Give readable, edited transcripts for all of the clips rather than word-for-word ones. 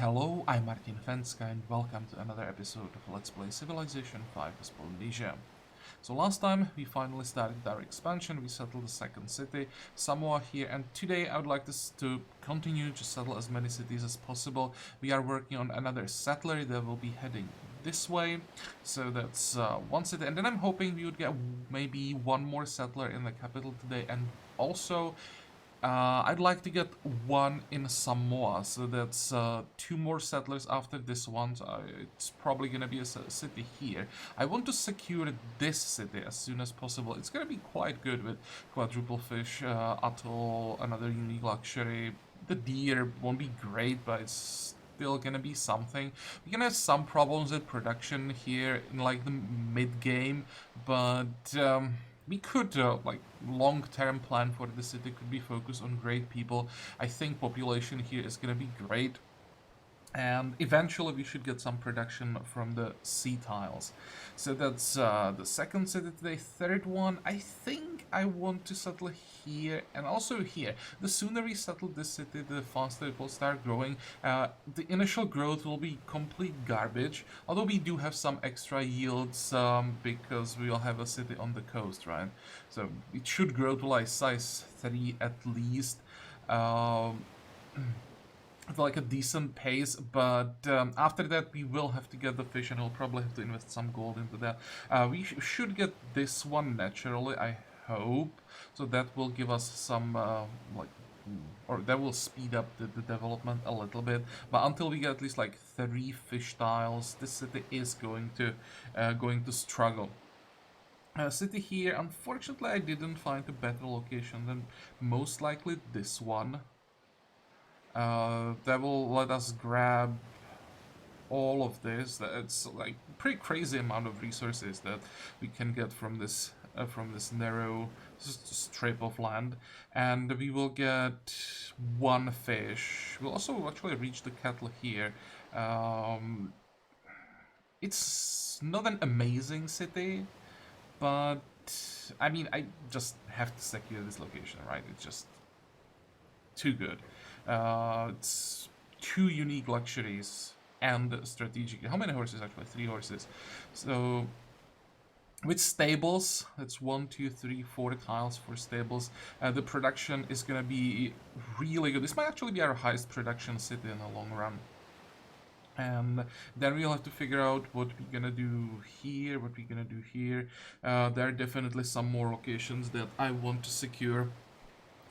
Hello, I'm Martin Fencka and welcome to another episode of Let's Play Civilization 5 as Polynesia. So last time we finally started our expansion, we settled the second city, Samoa here, and today I would like us to continue to settle as many cities as possible. We are working on another settler that will be heading this way, so that's one city, and then I'm hoping we would get maybe one more settler in the capital today, and also I'd like to get one in Samoa, so that's two more settlers after this one. So it's probably gonna be a city here. I want to secure this city as soon as possible. It's gonna be quite good with quadruple fish, atoll, another unique luxury. The deer won't be great, but it's still gonna be something. We're gonna have some problems with production here in like the mid-game, but we could, like, long-term plan for the city could be focused on great people. I think population here is gonna be great. And eventually we should get some production from the sea tiles. So that's the second city today. Third one, I think I want to settle here and also here. The sooner we settle this city, the faster it will start growing. The initial growth will be complete garbage, although we do have some extra yields because we will have a city on the coast, right? So it should grow to like size 3 at least. At like a decent pace, but after that we will have to get the fish and we'll probably have to invest some gold into that. We should get this one naturally, I hope, so that will give us some or that will speed up the development a little bit, but until we get at least like 3 fish tiles, this city is going to struggle. City here, unfortunately I didn't find a better location than most likely this one. That will let us grab all of this. It's like pretty crazy amount of resources that we can get from this narrow strip of land, and we will get one fish. We'll also actually reach the cattle here. It's not an amazing city, but I mean, I just have to secure this location, right? It's just too good. It's 2 unique luxuries and strategic. How many horses actually? 3 horses. So with stables, that's 1, 2, 3, 4 tiles for stables. The production is gonna be really good. This might actually be our highest production city in the long run. And then we'll have to figure out what we're gonna do here, what we're gonna do here. There are definitely some more locations that I want to secure,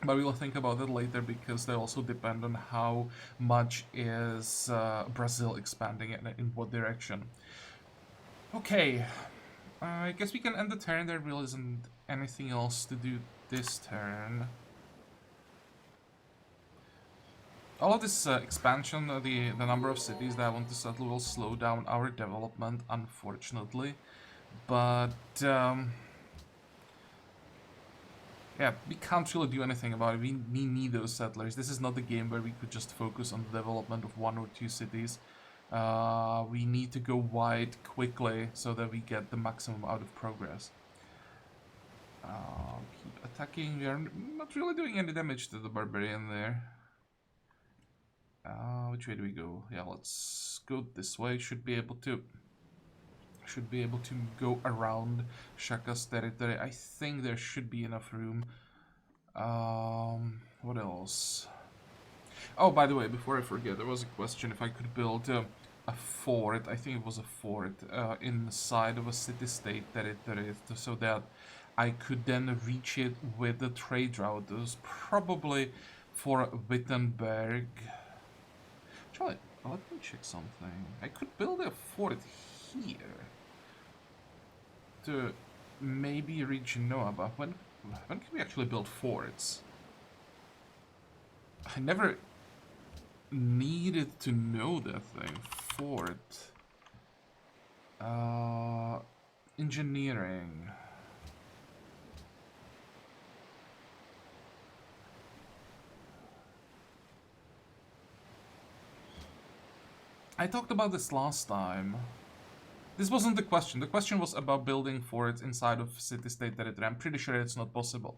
but we will think about that later because they also depend on how much is Brazil expanding and in what direction. Okay, I guess we can end the turn. There really isn't anything else to do this turn. All of this expansion, the number of cities that I want to settle will slow down our development, unfortunately. But yeah, we can't really do anything about it. We need those settlers. This is not the game where we could just focus on the development of 1 or 2 cities. We need to go wide quickly so that we get the maximum out of progress. Keep attacking. We are not really doing any damage to the barbarian there. Which way do we go? Yeah, let's go this way. Should be able to go around Shaka's territory. I think there should be enough room. What else? Oh, by the way, before I forget, there was a question if I could build a fort. I think it was a fort inside of a city-state territory, so that I could then reach it with the trade route. It was probably for Wittenberg. Actually, let me check something. I could build a fort here to maybe reach Noah, but when can we actually build forts? I never needed to know that thing. Fort. Engineering. I talked about this last time. This wasn't the question. The question was about building forts inside of city-state territory. I'm pretty sure it's not possible.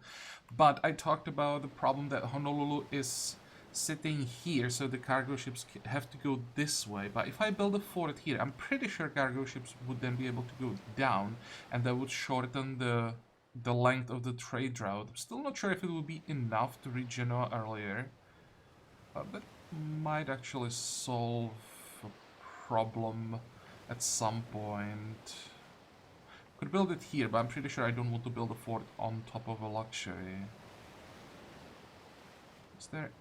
But I talked about the problem that Honolulu is sitting here, so the cargo ships have to go this way. But if I build a fort here, I'm pretty sure cargo ships would then be able to go down, and that would shorten the length of the trade route. I'm still not sure if it would be enough to reach Genoa earlier. That might actually solve a problem at some point. Could build it here, but I'm pretty sure I don't want to build a fort on top of a luxury. Is there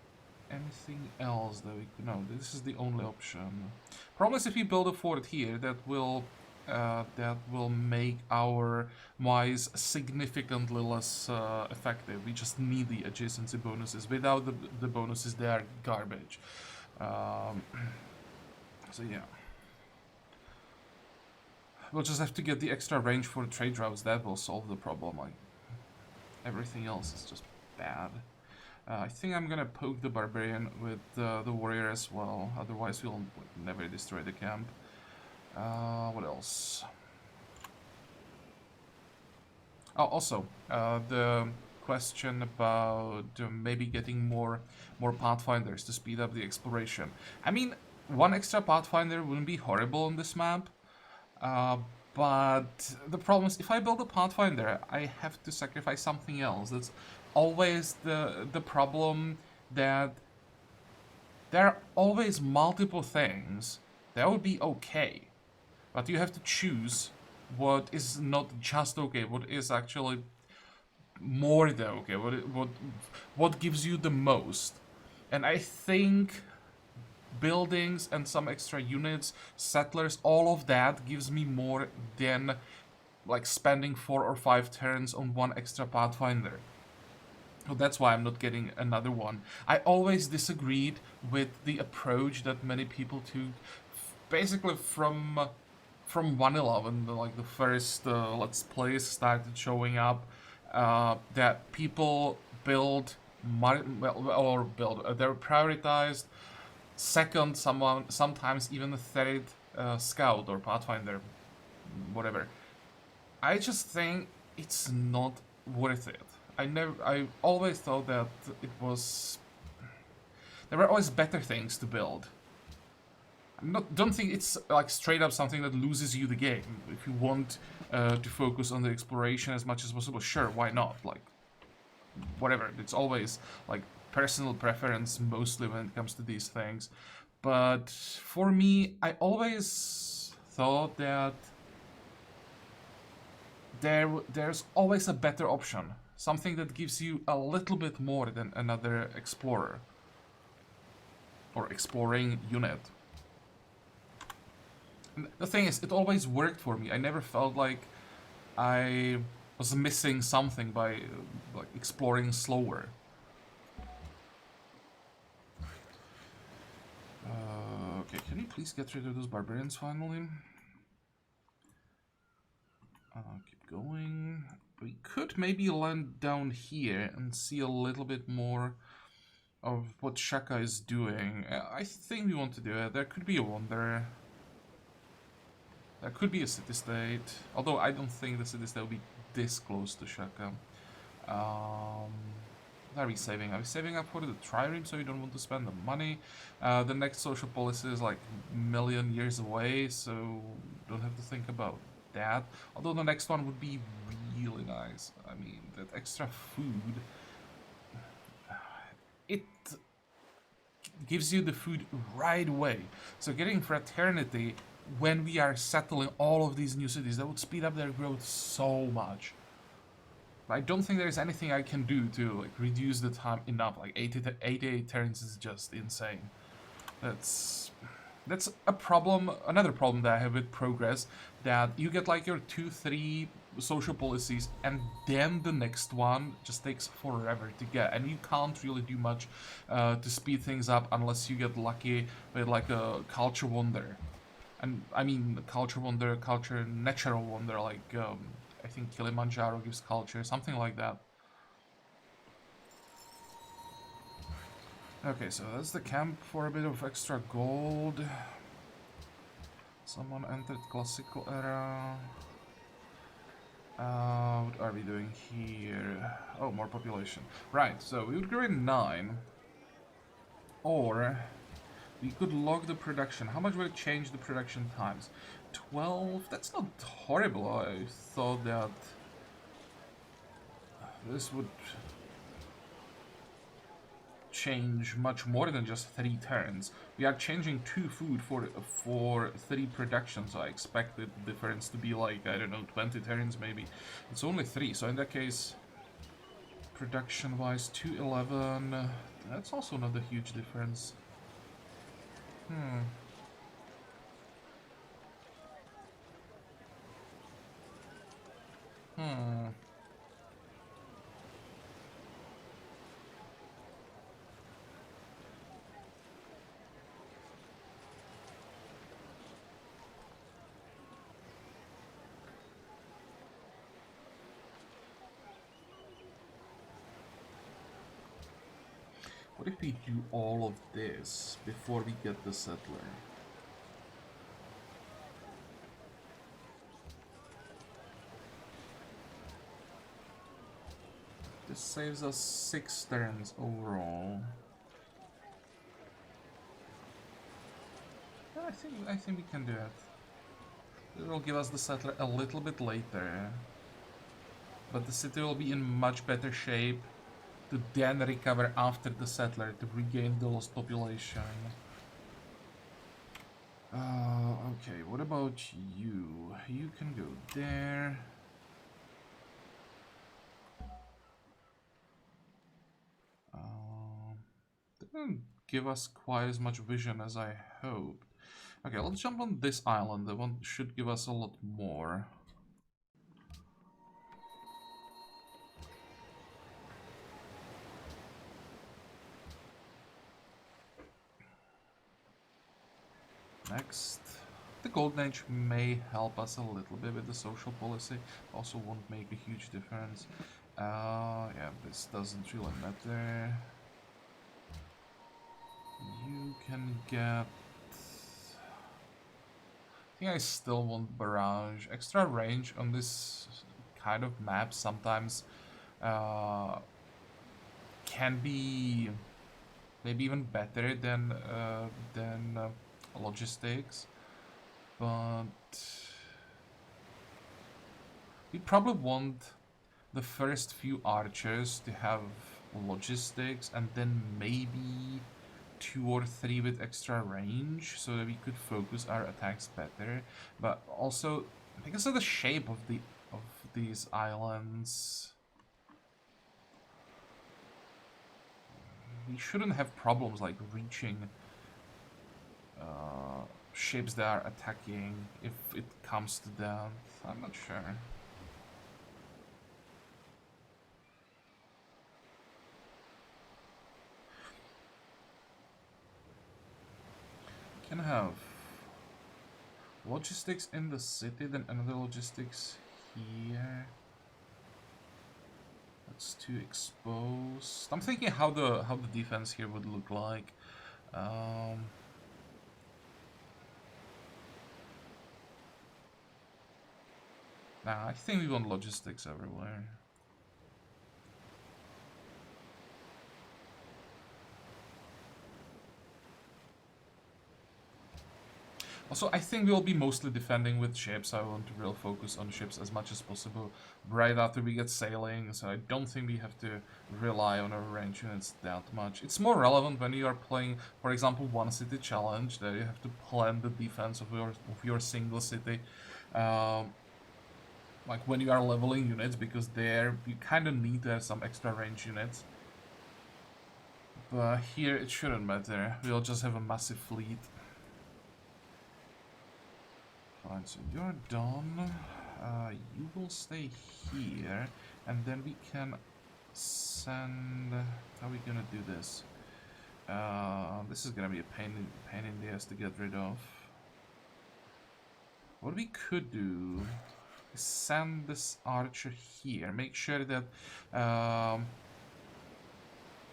anything else that we could... No, this is the only option. Problem is, if we build a fort here, that will make our Ys significantly less effective. We just need the adjacency bonuses. Without the bonuses, they are garbage. So yeah. We'll just have to get the extra range for trade routes. That will solve the problem. Like, everything else is just bad. I think I'm gonna poke the barbarian with the warrior as well. Otherwise, we'll never destroy the camp. What else? Oh, also, the question about maybe getting more pathfinders to speed up the exploration. I mean, one extra pathfinder wouldn't be horrible on this map. But the problem is, if I build a pathfinder, I have to sacrifice something else. That's always the problem, that there are always multiple things that would be okay, but you have to choose what is not just okay, what is actually more than okay, what gives you the most. And I think buildings and some extra units, settlers, all of that gives me more than like spending 4 or 5 turns on one extra pathfinder. So that's why I'm not getting another one. I always disagreed with the approach that many people took, basically from 1.11, like the first Let's Plays started showing up, that people build, they're prioritized second, sometimes even a third scout or pathfinder, whatever. I just think it's not worth it. I always thought that it was... There were always better things to build. Don't think it's like straight up something that loses you the game. If you want to focus on the exploration as much as possible, sure, why not? Like, whatever. It's always like personal preference mostly when it comes to these things. But for me, I always thought that there's always a better option. Something that gives you a little bit more than another explorer. Or exploring unit. And the thing is, it always worked for me. I never felt like I was missing something by like exploring slower. Okay, can you please get rid of those barbarians finally? Keep going. We could maybe land down here and see a little bit more of what Shaka is doing. I think we want to do it. There could be a wonder. There could be a city-state. Although I don't think the city-state will be this close to Shaka. What are we saving? Are we saving up for the trireme so you don't want to spend the money? The next social policy is like a million years away, so don't have to think about that. Although the next one would be really nice. I mean, that extra food, it gives you the food right away. So getting fraternity when we are settling all of these new cities, that would speed up their growth so much. I don't think there's anything I can do to like reduce the time enough. Like 88 turns is just insane. That's a problem, another problem that I have with progress, that you get like your 2-3 social policies and then the next one just takes forever to get, and you can't really do much to speed things up unless you get lucky with like a culture wonder. And I mean culture wonder, natural wonder, like I think Kilimanjaro gives culture, something like that. Okay, so that's the camp for a bit of extra gold. Someone entered classical era. What are we doing here? Oh, more population. Right, so we would grow in 9. Or we could log the production. How much will it change the production times? 12? That's not horrible. I thought that this would change much more than just 3 turns. We are changing 2 food for 3 production, so I expected the difference to be like, I don't know, 20 turns maybe. It's only 3, so in that case, production-wise, 211, that's also not a huge difference. Hmm. Hmm. What if we do all of this before we get the settler? This saves us 6 turns overall. Yeah, I think we can do it. It will give us the settler a little bit later, but the city will be in much better shape to then recover after the settler to regain the lost population. Okay, what about you? You can go there. Didn't give us quite as much vision as I hoped. Okay, let's jump on this island. The one should give us a lot more. Next. The Golden Age may help us a little bit with the social policy. Also won't make a huge difference. Yeah, this doesn't really matter. You can get... I think I still want Barrage. Extra range on this kind of map sometimes can be maybe even better than logistics, but we probably want the first few archers to have logistics and then maybe 2 or 3 with extra range so that we could focus our attacks better. But also because of the shape of these islands, we shouldn't have problems like reaching ships that are attacking if it comes to that. I'm not sure. Can have logistics in the city, then another logistics here. That's too exposed. I'm thinking how the defense here would look like. Nah, I think we want logistics everywhere. Also, I think we'll be mostly defending with ships. I want to real focus on ships as much as possible right after we get sailing, so I don't think we have to rely on our range units that much. It's more relevant when you are playing, for example, one city challenge, that you have to plan the defense of your single city. Like when you are leveling units, because there you kind of need to have some extra range units. But here it shouldn't matter. We'll just have a massive fleet. Fine, so you're done. You will stay here, and then we can send... How are we gonna do this? This is gonna be a pain in the ass to get rid of. What we could do is send this archer here. Make sure that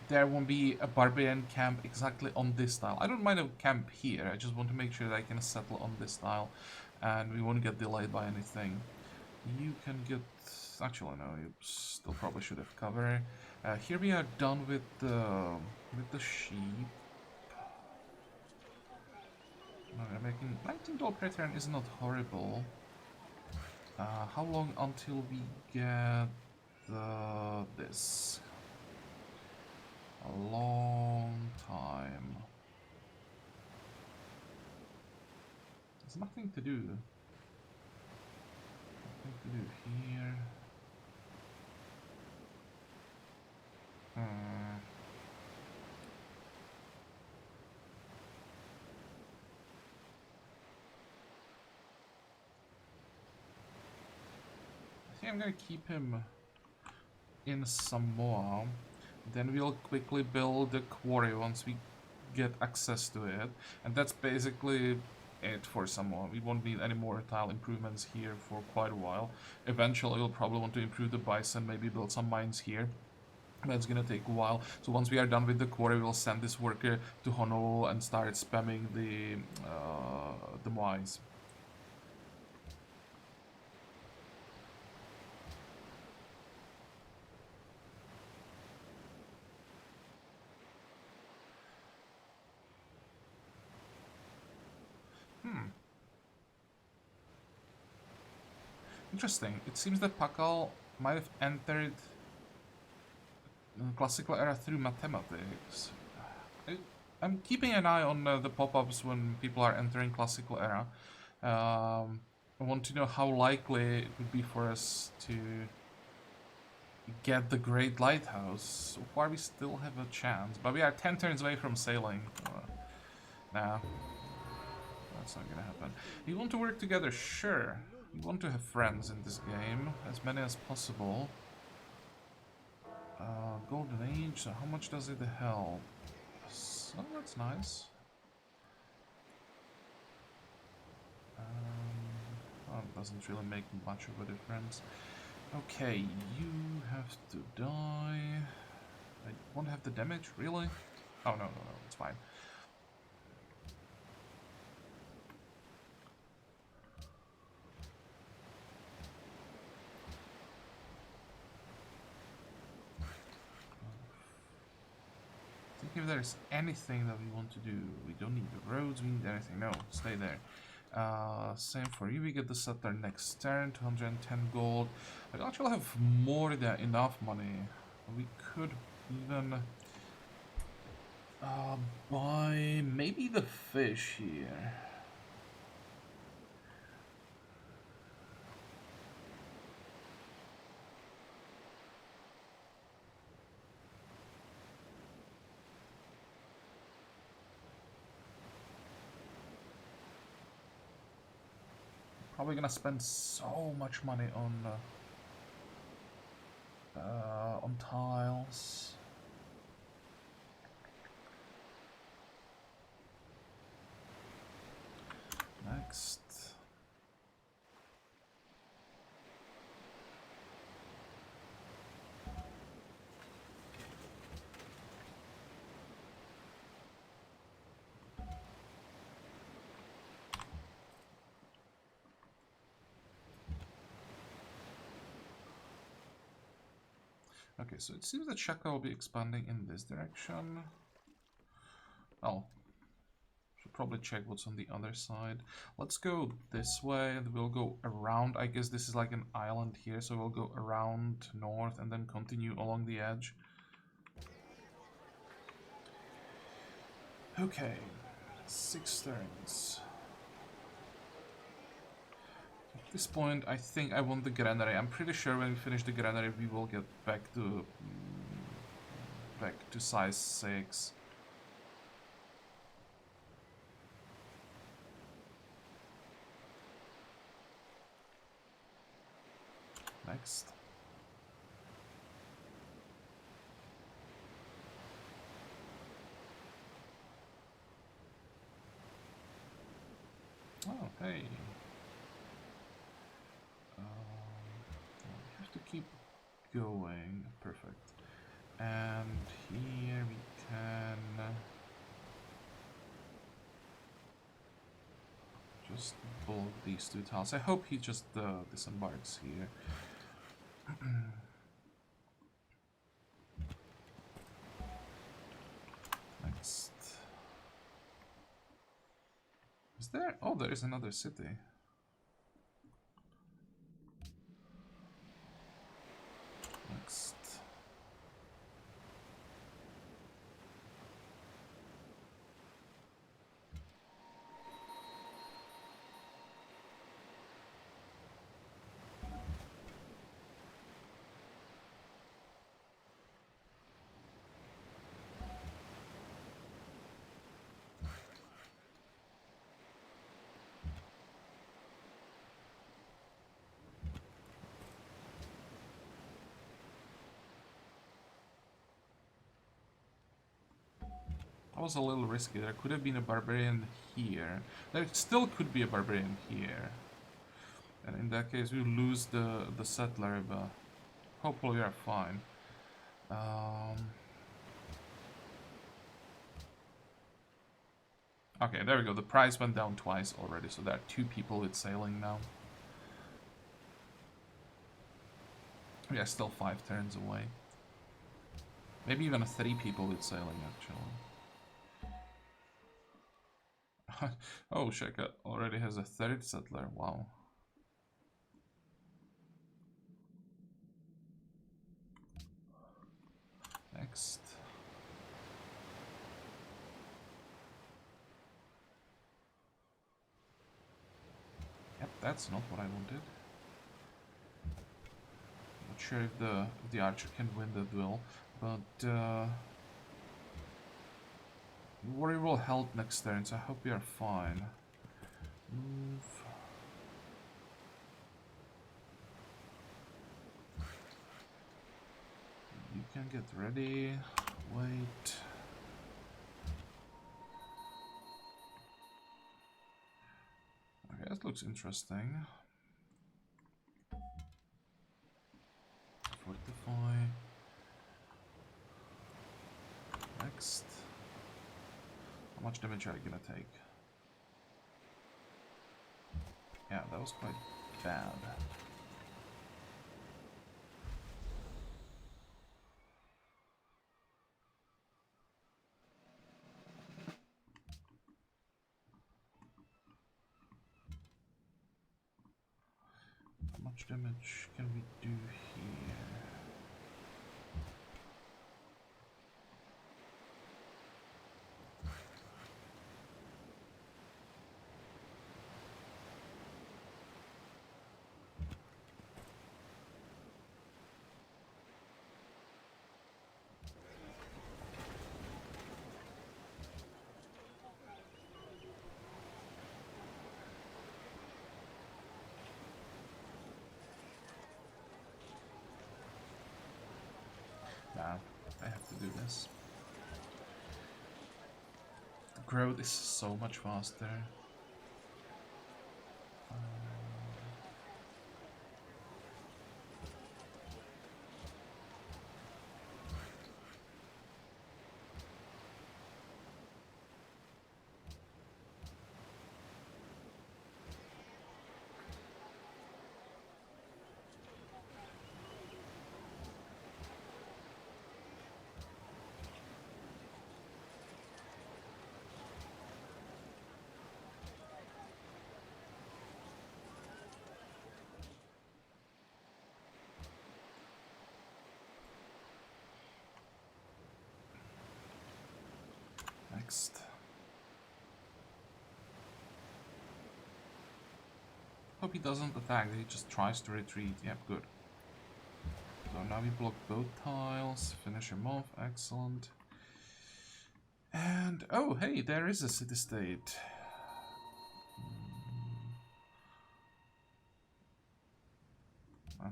there won't be a barbarian camp exactly on this tile. I don't mind a camp here. I just want to make sure that I can settle on this tile, and we won't get delayed by anything. You can get... Actually, no, you still probably should have cover. Here we are done with the sheep. Making $19 per turn is not horrible. How long until we get this? A long time. There's nothing to do. Nothing to do here. I think I'm gonna keep him in Samoa. Then we'll quickly build the quarry once we get access to it. And that's basically it for Samoa. We won't need any more tile improvements here for quite a while. Eventually we'll probably want to improve the bison, maybe build some mines here. That's gonna take a while. So once we are done with the quarry, we'll send this worker to Honolulu and start spamming the mines. Interesting. It seems that Pakal might have entered the classical era through mathematics. I'm keeping an eye on the pop-ups when people are entering classical era. I want to know how likely it would be for us to get the Great Lighthouse. So far we still have a chance, but we are 10 turns away from sailing. Nah, that's not gonna happen. You want to work together? Sure. You want to have friends in this game, as many as possible. Golden Age, so how much does it help? So that's nice. Well, it doesn't really make much of a difference. Okay, you have to die. I won't have the damage, really? Oh, no, it's fine. If there's anything that we want to do, we don't need the roads, we need anything. No, stay there. Same for you, we get the settler next turn, 210 gold. I actually have more than enough money. We could even buy maybe the fish here. Probably gonna spend so much money on tiles. Next. Okay, so it seems that Shaka will be expanding in this direction. Oh, should probably check what's on the other side. Let's go this way and we'll go around. I guess this is like an island here, so we'll go around north and then continue along the edge. Okay, 6 turns. At this point, I think I want the granary. I'm pretty sure when we finish the granary, we will get back to size 6. Next. Oh, hey. We have to keep going. Perfect. And here we can just bulk these 2 tiles. I hope he just disembarks here. Next. there? Oh, there is another city. Next. That was a little risky. There could have been a barbarian here. There still could be a barbarian here. And in that case, we lose the settler, but hopefully we are fine. Okay, there we go. The price went down twice already, so there are 2 people with sailing now. We are still 5 turns away. Maybe even 3 people with sailing, actually. Oh, Sheka already has a 3rd settler. Wow. Next. Yep, that's not what I wanted. Not sure if the archer can win the duel, but warrior will help next turn, so I hope we are fine. Move. You can get ready. Wait. Okay, that looks interesting. Fortify. Next. How much damage are you gonna take? Yeah, that was quite bad. How much damage can we do here? Nah, I have to do this. The growth is so much faster. Next. Hope he doesn't attack, he just tries to retreat. Yep, good. So now we block both tiles, finish him off, excellent. And, oh hey, there is a city-state.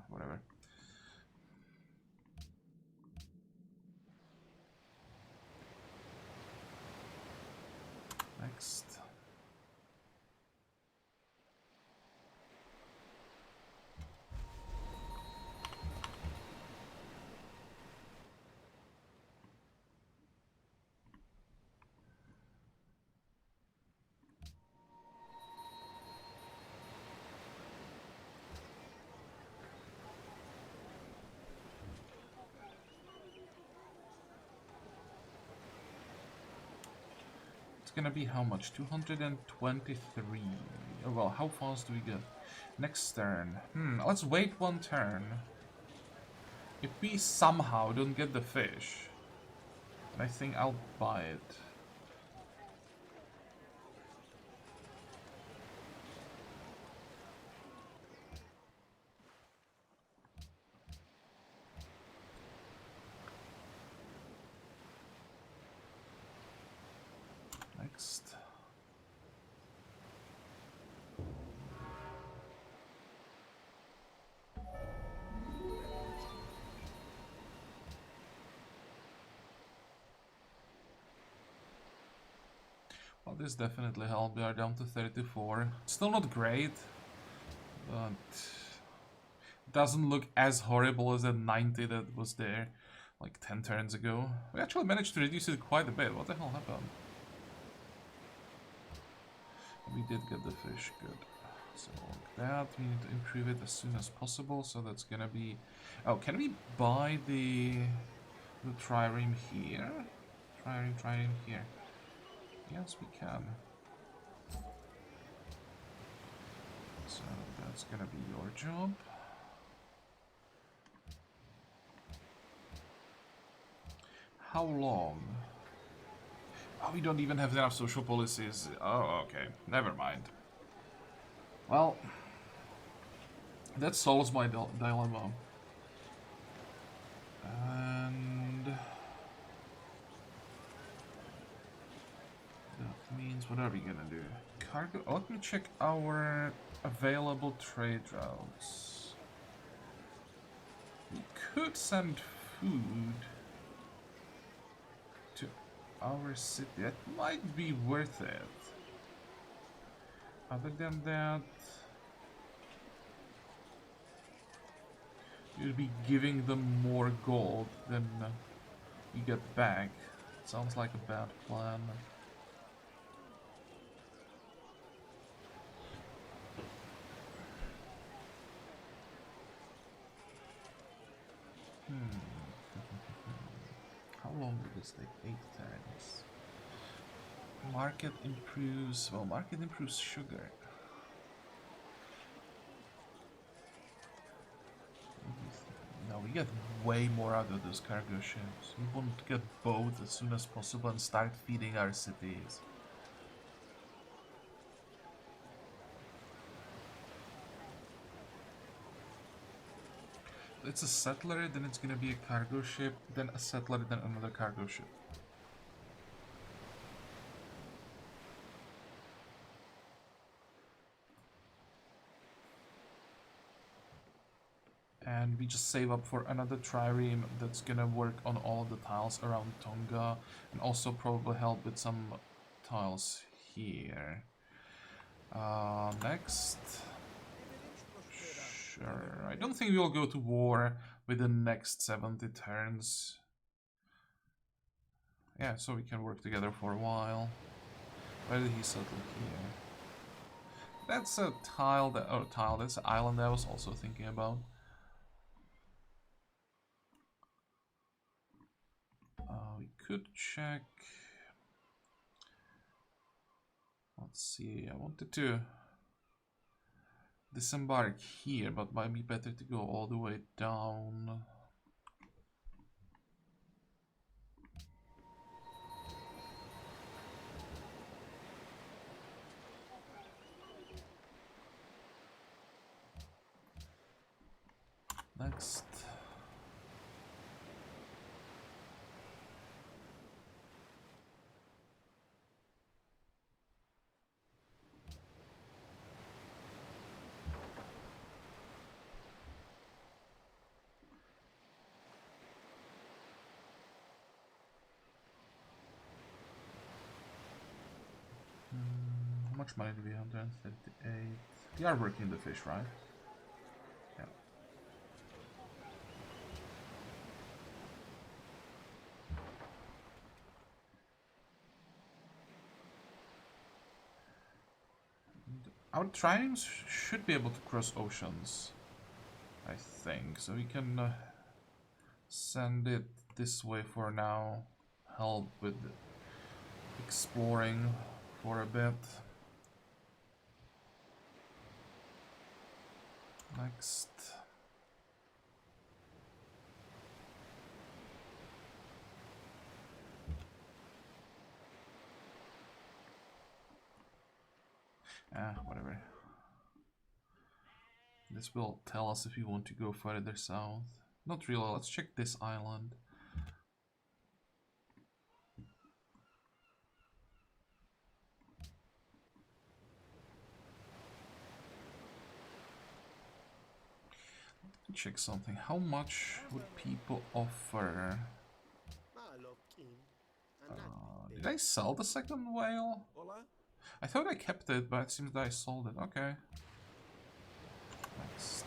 Whatever. Next. It's gonna be how much? 223. Oh, well, how fast do we get? Next turn. Let's wait one turn. If we somehow don't get the fish, I think I'll buy it. Next. Well, this definitely helped. We are down to 34. Still not great, but it doesn't look as horrible as that 90 that was there like 10 turns ago. We actually managed to reduce it quite a bit. What the hell happened? We did get the fish, good. So like that, we need to improve it as soon as possible, so that's gonna be... Oh, can we buy the trireme here? Trireme here. Yes, we can. So that's gonna be your job. How long? Oh, we don't even have enough social policies. Oh, okay. Never mind. Well, that solves my dilemma. And that means, what are we gonna do? Cargo. Oh, let me check our available trade routes. We could send food to our city. That might be worth it. Other than that, you'll be giving them more gold than you get back. Sounds like a bad plan. How long will this take? 8 turns. Market improves... Well, market improves sugar. No, we get way more out of those cargo ships. We want to get both as soon as possible and start feeding our cities. It's a settler, then it's gonna be a cargo ship, then a settler, then another cargo ship. And we just save up for another trireme that's gonna work on all of the tiles around Tonga, and also probably help with some tiles here. Next. Sure. I don't think we'll go to war with the next 70 turns. Yeah, so we can work together for a while. Where did he settle here? That's a tile that... Oh, tile, that's an island I was also thinking about. We could check... Let's see, I wanted to disembark here, but might be better to go all the way down. Next. How much money do we have? 138. We are working the fish, right? Yeah. Our triremes should be able to cross oceans, I think. So we can send it this way for now. Help with exploring for a bit. Next. Whatever. This will tell us if we want to go further south. Not really, let's check this island. Let me check something. How much would people offer? Did I sell the second whale? I thought I kept it, but it seems that I sold it. Okay. Next.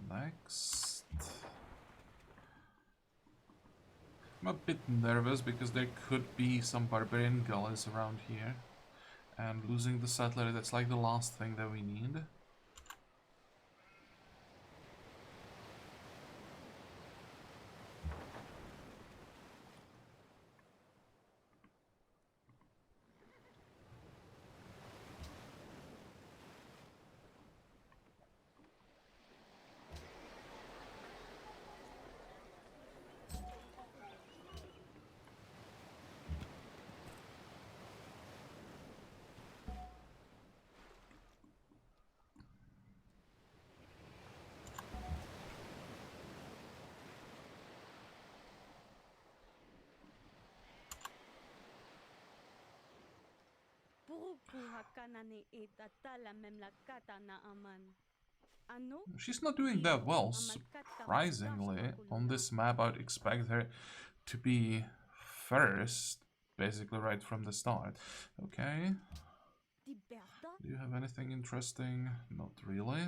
Next. I'm a bit nervous because there could be some barbarian gullies around here. And losing the settler, that's like the last thing that we need. She's not doing that well, surprisingly. On this map, I'd expect her to be first, basically right from the start. Okay. Do you have anything interesting? Not really.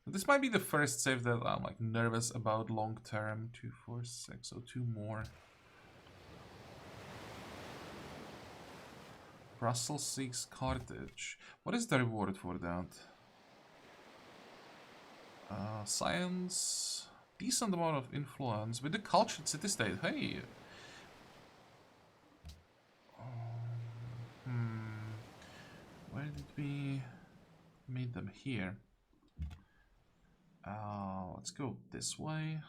This might be the first save that I'm like nervous about long term. 2, 4, 6, so 2 more. Brussels seeks Carthage. What is the reward for that? Science. Decent amount of influence with the cultured city-state. Hey! Where did we meet them? Here. Let's go this way.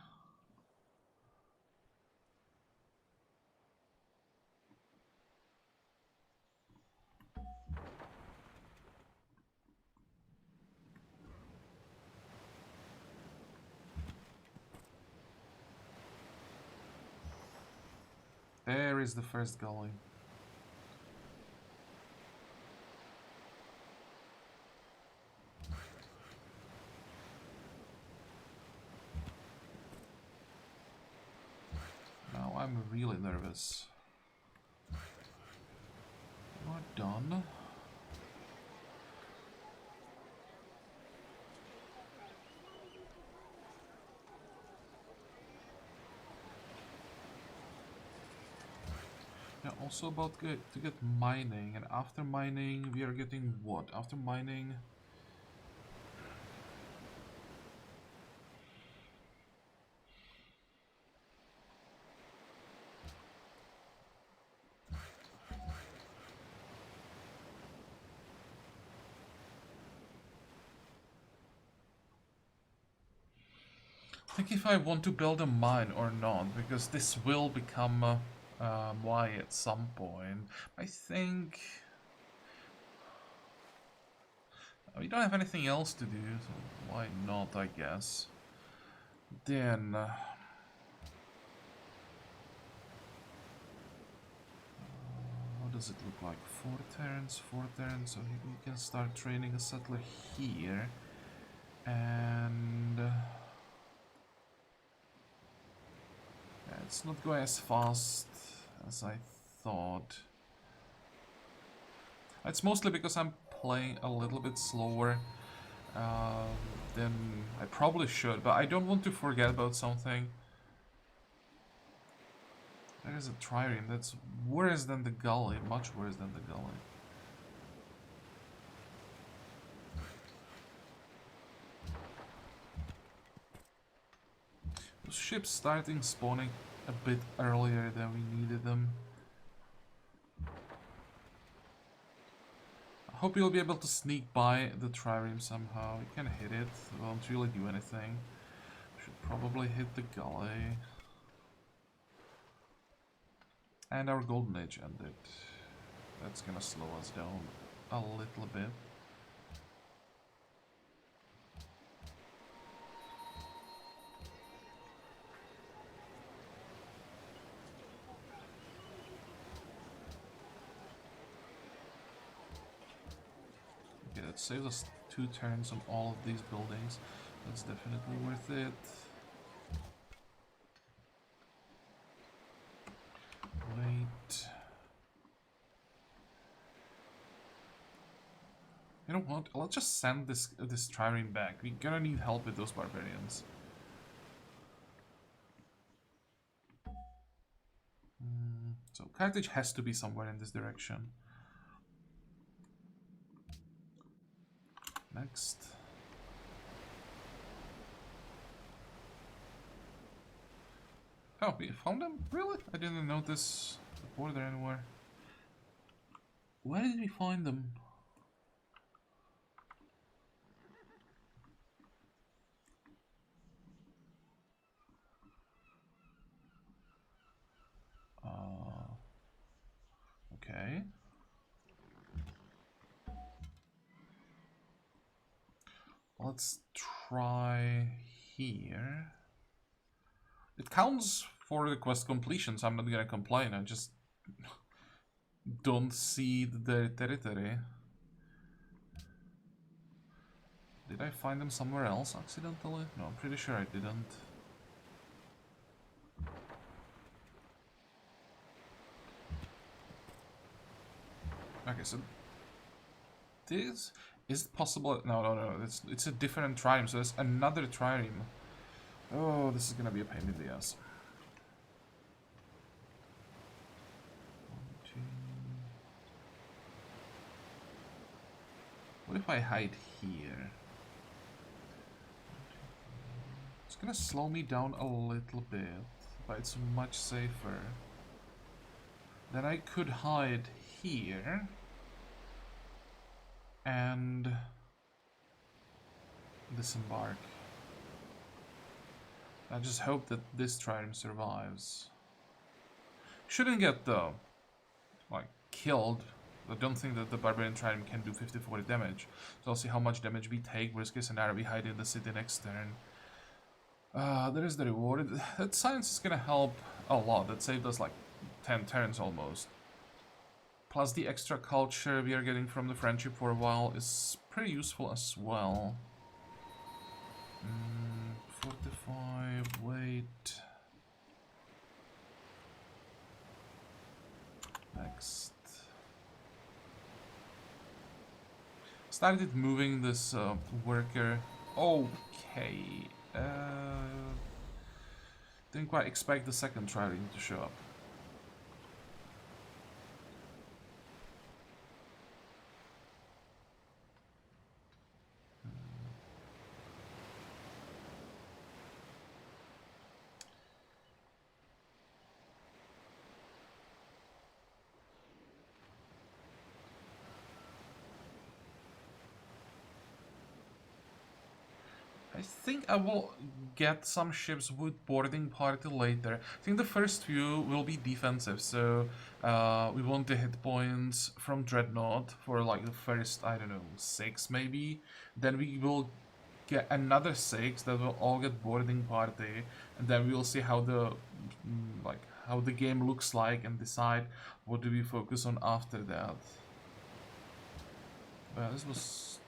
There is the first gully. Now I'm really nervous. You are done. Yeah, also about to get mining, and after mining we are getting what? After mining... I think if I want to build a mine or not, because this will become why at some point. I think we don't have anything else to do, so why not, I guess. Then does it look like? 4 turns, 4 turns. So we can start training a settler here. And yeah, it's not going as fast as I thought. It's mostly because I'm playing a little bit slower than I probably should, but I don't want to forget about something. There is a trireme that's worse than the gully, much worse than the gully. Those ships starting spawning a bit earlier than we needed them. I hope you'll be able to sneak by the trireme somehow. You can hit it, it won't really do anything. Should probably hit the gully. And our golden age ended. That's gonna slow us down a little bit. Okay, that saves us 2 turns on all of these buildings. That's definitely worth it. Wait. You know what? Let's just send this trireme back. We're gonna need help with those barbarians. So Carthage has to be somewhere in this direction. Next. Oh, we found them? Really? I didn't notice the border anywhere. Where did we find them? Okay. Let's try here. It counts for the quest completion, so I'm not gonna complain. I just don't see the territory. Did I find them somewhere else accidentally? No, I'm pretty sure I didn't. Okay, so this is it possible? No. It's a different trireme. So there's another trireme. Oh, this is gonna be a pain in the ass. 1, 2. What if I hide here? It's gonna slow me down a little bit, but it's much safer. Then I could hide here and disembark. I just hope that this trireme survives. Shouldn't get like killed. I don't think that the barbarian trireme can do 50-40 damage. So I'll see how much damage we take. Worst case scenario, we hide in the city next turn. There is the reward. That science is gonna help a lot. That saved us like 10 turns almost. Plus the extra culture we are getting from the friendship for a while is pretty useful as well. 45, wait. Next. Started moving this worker. Okay. Didn't quite expect the second trireme to show up. I think I will get some ships with boarding party later. I think the first few will be defensive, so we want the hit points from Dreadnought for like the first, I don't know, 6 maybe. Then we will get another 6 that will all get boarding party, and then we will see how the how the game looks like and decide what do we focus on after that. Well, this was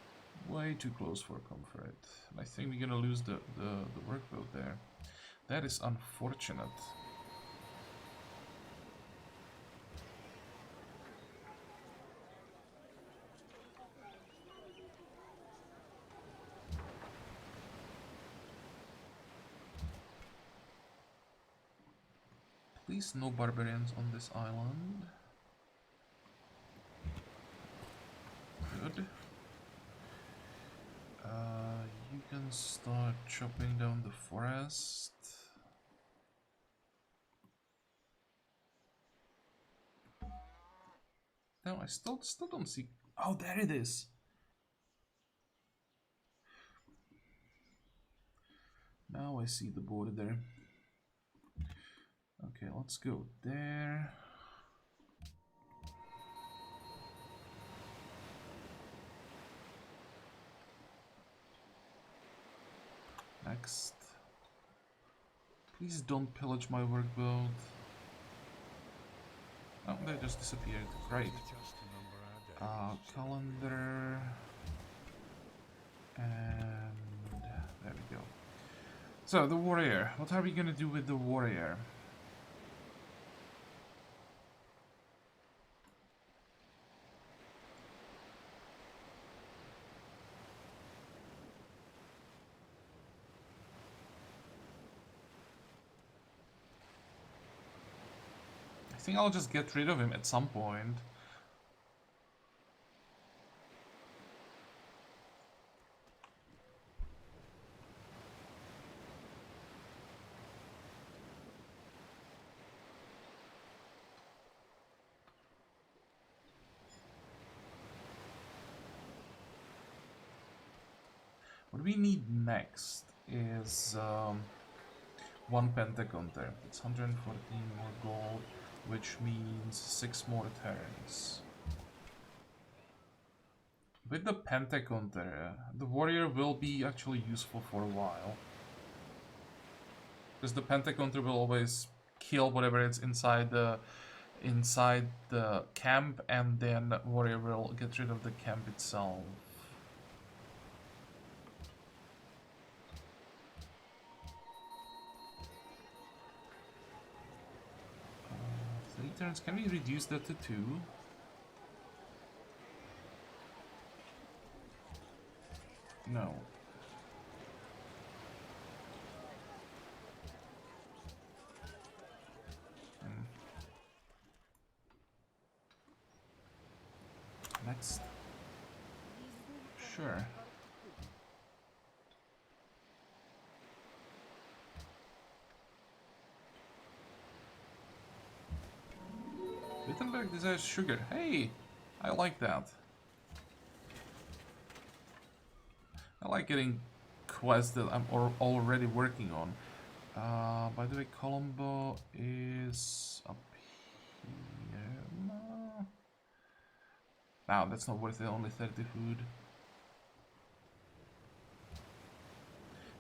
way too close for comfort. I think we're gonna lose the workboat there. That is unfortunate. Please no barbarians on this island. Good. You can start chopping down the forest. No, I still don't see. Oh, there it is. Now I see the border there. Okay, let's go there. Next. Please don't pillage my workboat. Oh, they just disappeared. Great. Calendar. And there we go. So, the warrior. What are we gonna do with the warrior? I think I'll just get rid of him at some point. What we need next is one pentacounter. It's 114 more gold, which means 6 more turns. With the pentacounter, the warrior will be actually useful for a while. Because the pentacounter will always kill whatever is inside the camp, and then warrior will get rid of the camp itself. 3 turns. Can we reduce that to 2? No. Next. Sure. Wittenberg desires sugar. Hey! I like that. I like getting quests that I'm already working on. By the way, Colombo is up here. No. Wow, that's not worth it. Only 30 food.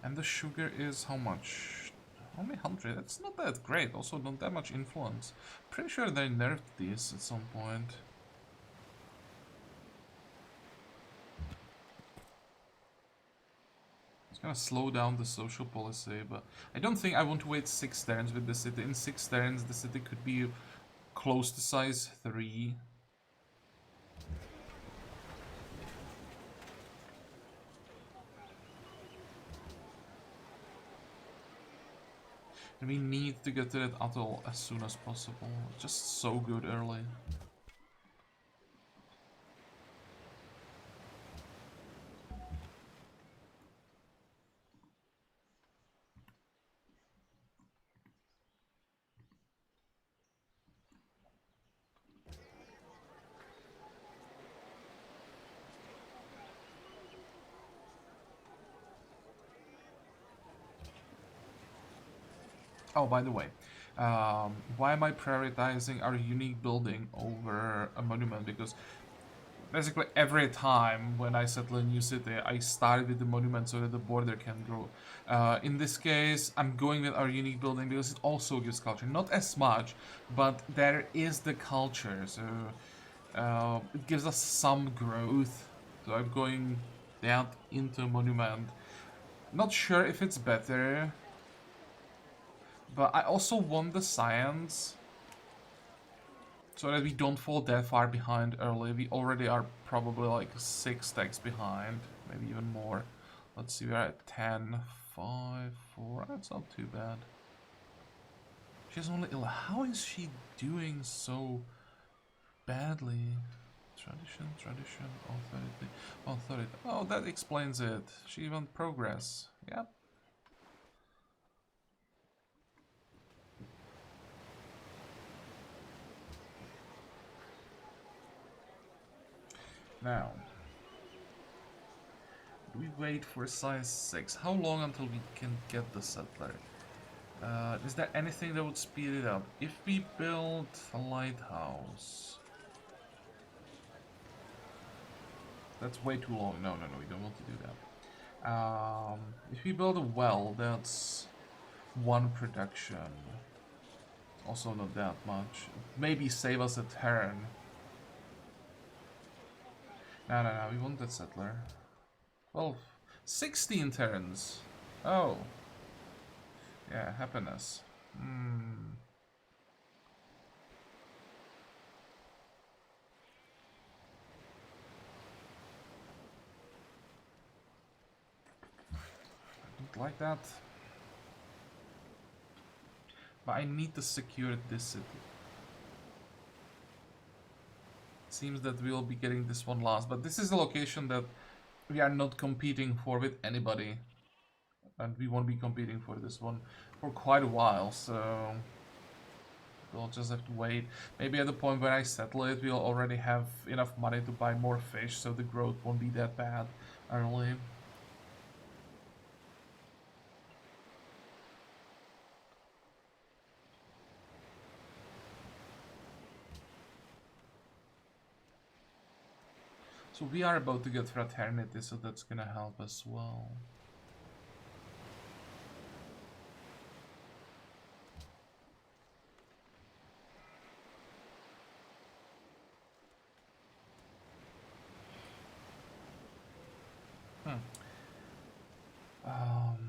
And the sugar is how much? Only 100. That's not that great. Also, not that much influence. Pretty sure they nerfed these at some point. It's gonna slow down the social policy, but I don't think I want to wait 6 turns with the city. In 6 turns, the city could be close to size 3. And we need to get to that atoll as soon as possible. Just so good early. Oh, by the way, why am I prioritizing our unique building over a monument? Because basically every time when I settle a new city, I start with the monument so that the border can grow. In this case, I'm going with our unique building because it also gives culture. Not as much, but there is the culture, so it gives us some growth. So I'm going that into monument. Not sure if it's better, but I also want the science so that we don't fall that far behind early. We already are probably like 6 stacks behind, maybe even more. Let's see, we're at 10, 5, 4. That's not too bad. She's only 11. How is she doing so badly? Tradition, authority. Oh, that explains it. She even progress. Yep. Now, do we wait for size 6? How long until we can get the settler? Is there anything that would speed it up? If we build a lighthouse... That's way too long. No, we don't want to do that. If we build a well, that's 1 production. Also not that much. Maybe save us a turn. No, we want that settler. 12. 16 turns. Oh. Yeah, happiness. I don't like that. But I need to secure this city. Seems that we'll be getting this one last, but this is a location that we are not competing for with anybody. And we won't be competing for this one for quite a while, so... We'll just have to wait. Maybe at the point when I settle it, we'll already have enough money to buy more fish, so the growth won't be that bad early. So we are about to get fraternity, so that's gonna help as well.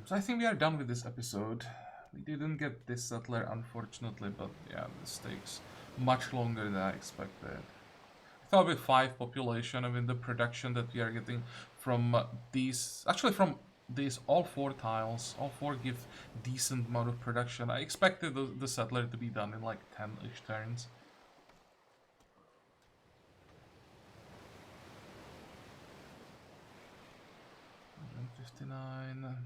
So I think we are done with this episode. We didn't get this settler, unfortunately, but yeah, this takes much longer than I expected. I thought with 5 population, I mean the production that we are getting from these, actually from these all 4 tiles, all 4 give decent amount of production. I expected the settler to be done in like 10-ish turns. 59.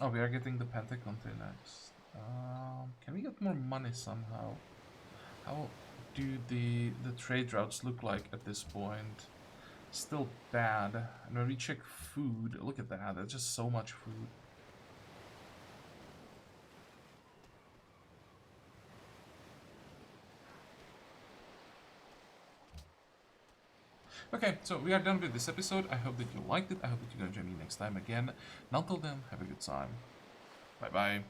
Oh, we are getting the Pentaconte next. Can we get more money somehow? How do the trade routes look like at this point? Still bad. And when we check food, look at that. That's just so much food. Okay, so we are done with this episode. I hope that you liked it. I hope that you're gonna join me next time again. And until then, have a good time. Bye bye.